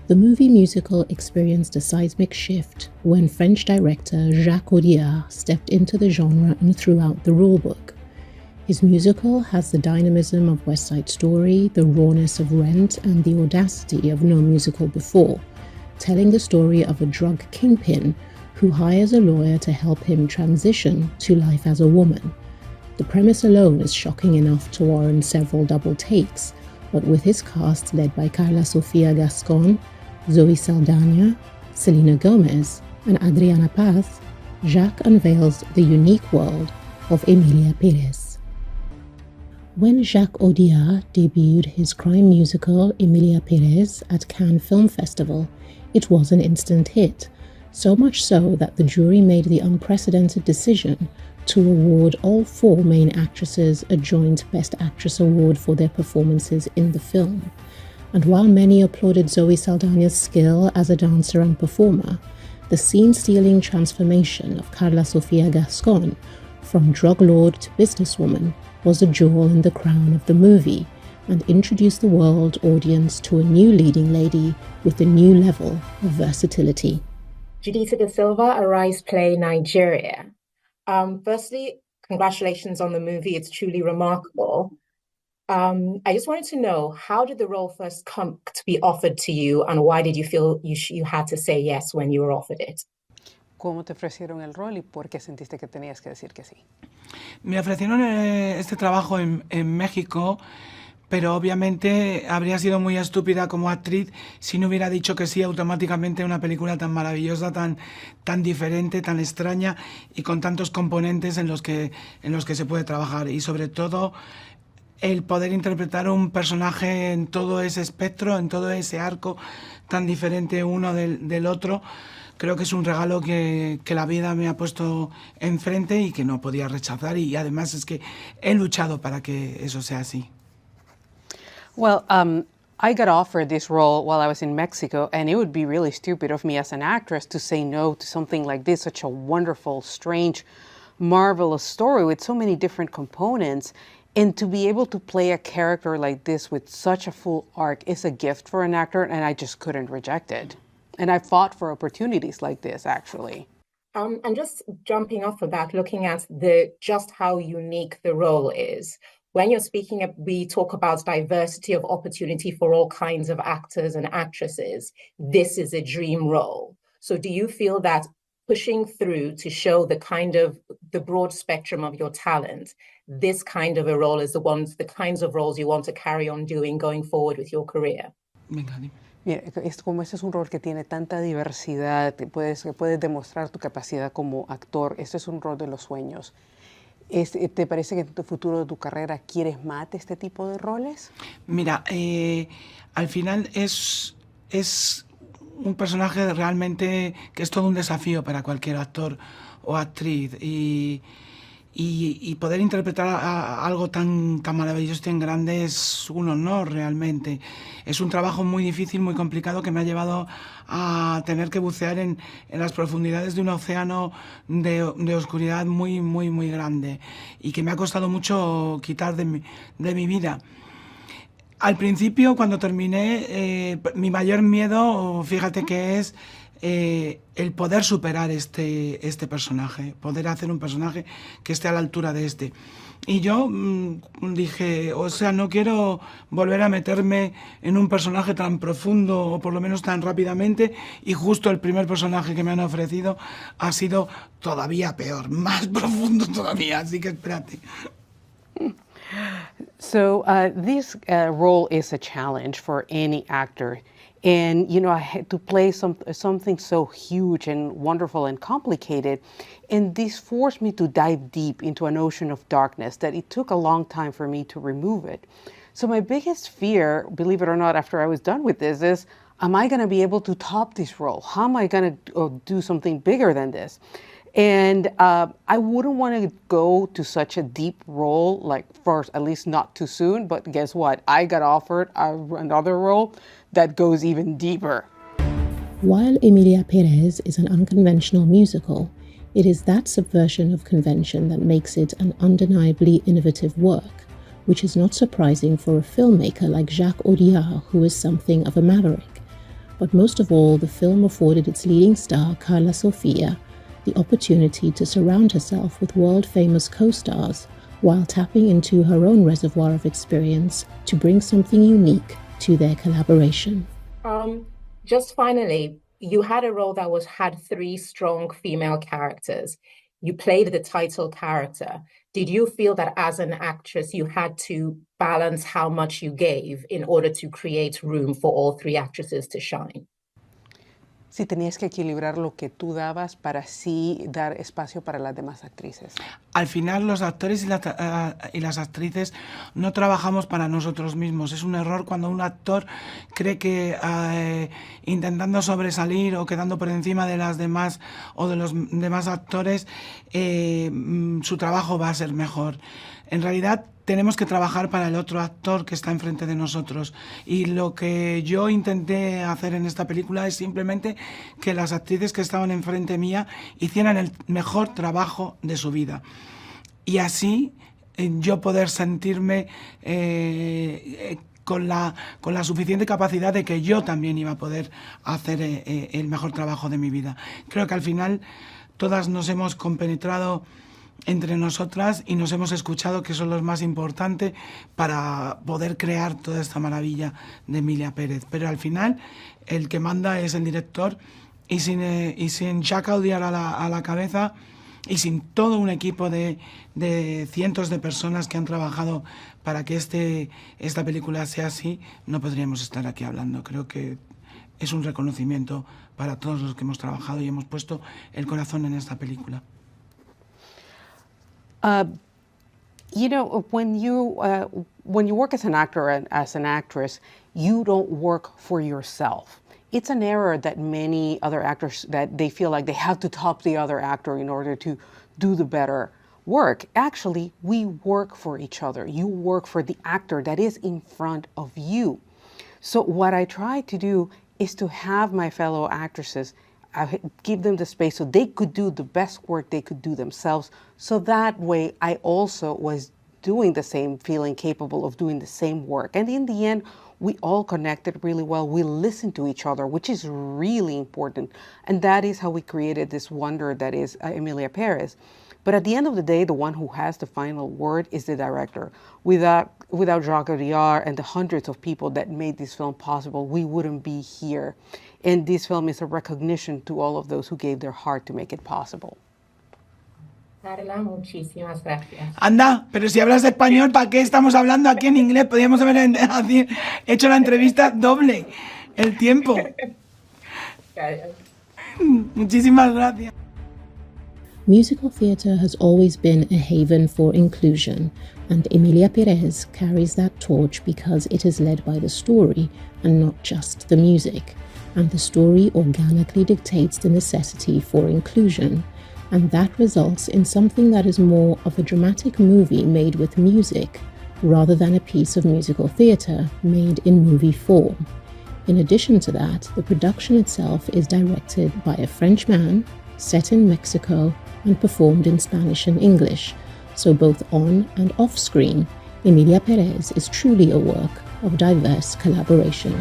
The movie musical experienced a seismic shift when French director Jacques Audiard stepped into the genre and threw out the rulebook. His musical has the dynamism of West Side Story, the rawness of Rent, and the audacity of no musical before, telling the story of a drug kingpin who hires a lawyer to help him transition to life as a woman. The premise alone is shocking enough to warrant several double takes, but with his cast led by Karla Sofia Gascon, Zoe Saldana, Selena Gomez, and Adriana Paz, Jacques unveils the unique world of EMILIA Perez. When Jacques Audiard debuted his crime musical EMILIA Perez at Cannes Film Festival, it was an instant hit, so much so that the jury made the unprecedented decision to award all four main actresses a joint Best Actress award for their performances in the film. And while many applauded Zoe Saldana's skill as a dancer and performer, the scene-stealing transformation of Karla Sofia Gascon from drug lord to businesswoman was a jewel in the crown of the movie and introduced the world audience to a new leading lady with a new level of versatility. Judita DaSilva, Arise play Nigeria. Firstly, congratulations on the movie. It's truly remarkable. I just wanted to know, how did the role first come to be offered to you, and why did you feel you had to say yes when you were offered it? ¿Cómo te ofrecieron el rol y por qué sentiste que tenías que decir que sí? Me ofrecieron este trabajo en México, pero obviamente habría sido muy estúpida como actriz si no hubiera dicho que sí automáticamente a una película tan maravillosa, tan diferente, tan extraña y con tantos componentes en los que se puede trabajar, y sobre todo el poder interpretar un personaje en todo ese espectro, en todo ese arco tan diferente uno del otro. Creo que es un regalo que la vida me ha puesto enfrente y que no podía rechazar, y además es que he luchado para que eso sea así. Well, I got offered this role while I was in Mexico, and it would be really stupid of me as an actress to say no to something like this, such a wonderful, strange, marvelous story with so many different components. And to be able to play a character like this with such a full arc is a gift for an actor, and I just couldn't reject it. And I fought for opportunities like this, actually. And just jumping off of that, looking at just how unique the role is. When you're speaking, we talk about diversity of opportunity for all kinds of actors and actresses. This is a dream role. So do you feel that pushing through to show the broad spectrum of your talent, this kind of a role is the kinds of roles you want to carry on doing going forward with your career? Mira, como este es un rol que tiene tanta diversidad, puedes demostrar tu capacidad como actor. Este es un rol de los sueños. ¿Te parece que en tu futuro de tu carrera quieres más de este tipo de roles? Mira, al final es un personaje realmente que es todo un desafío para cualquier actor o actriz, y poder interpretar algo tan maravilloso y tan grande es un honor realmente. Es un trabajo muy difícil, muy complicado, que me ha llevado a tener que bucear en las profundidades de un océano de oscuridad muy, muy, muy grande, y que me ha costado mucho quitar de mi vida. Al principio, cuando terminé, mi mayor miedo, fíjate que es el poder superar este personaje, poder hacer un personaje que esté a la altura de este. Y yo dije, o sea, no quiero volver a meterme en un personaje tan profundo, o por lo menos tan rápidamente, y justo el primer personaje que me han ofrecido ha sido todavía peor, más profundo todavía, así que espérate. So this role is a challenge for any actor. And, you know, I had to play something so huge and wonderful and complicated. And this forced me to dive deep into an ocean of darkness that it took a long time for me to remove it. So my biggest fear, believe it or not, after I was done with this is, am I going to be able to top this role? How am I going to do something bigger than this? And I wouldn't want to go to such a deep role, like first, at least not too soon. But guess what? I got offered another role that goes even deeper. While Emilia Perez is an unconventional musical, it is that subversion of convention that makes it an undeniably innovative work, which is not surprising for a filmmaker like Jacques Audiard, who is something of a maverick. But most of all, the film afforded its leading star, Karla Sofia, the opportunity to surround herself with world-famous co-stars while tapping into her own reservoir of experience to bring something unique to their collaboration. Just finally, you had a role that had 3 strong female characters. You played the title character. Did you feel that as an actress, you had to balance how much you gave in order to create room for all 3 actresses to shine? Si tenías que equilibrar lo que tú dabas para así dar espacio para las demás actrices. Al final los actores y las actrices no trabajamos para nosotros mismos. Es un error cuando un actor cree que intentando sobresalir o quedando por encima de las demás o de los demás actores, su trabajo va a ser mejor. En realidad tenemos que trabajar para el otro actor que está enfrente de nosotros. Y lo que yo intenté hacer en esta película es simplemente que las actrices que estaban enfrente mía hicieran el mejor trabajo de su vida. Y así yo poder sentirme con la suficiente capacidad de que yo también iba a poder hacer el mejor trabajo de mi vida. Creo que al final todas nos hemos compenetrado entre nosotras y nos hemos escuchado, que eso es lo más importante para poder crear toda esta maravilla de Emilia Pérez. Pero al final el que manda es el director y sin Jacques Audiard a la cabeza y sin todo un equipo de cientos de personas que han trabajado para que esta película sea así, no podríamos estar aquí hablando. Creo que es un reconocimiento para todos los que hemos trabajado y hemos puesto el corazón en esta película. You know, when you work as an actor and as an actress, you don't work for yourself. It's an error that many other actors, that they feel like they have to top the other actor in order to do the better work. Actually, we work for each other. You work for the actor that is in front of you. So what I try to do is to have my fellow actresses, give them the space so they could do the best work they could do themselves. So that way I also was doing the same, feeling capable of doing the same work. And in the end, we all connected really well. We listened to each other, which is really important. And that is how we created this wonder that is Emilia Perez. But at the end of the day, the one who has the final word is the director. Without Jacques Audiard and the hundreds of people that made this film possible, we wouldn't be here. And this film is a recognition to all of those who gave their heart to make it possible. Karla, muchísimas gracias. Anda, pero si hablas español, ¿para qué estamos hablando aquí en inglés? Podríamos haber hecho la entrevista doble el tiempo. Muchísimas gracias. Musical theatre has always been a haven for inclusion, and Emilia Perez carries that torch because it is led by the story and not just the music. And the story organically dictates the necessity for inclusion, and that results in something that is more of a dramatic movie made with music rather than a piece of musical theatre made in movie form. In addition to that, the production itself is directed by a French man, set in Mexico, and performed in Spanish and English, so both on and off screen, Emilia Perez is truly a work of diverse collaboration.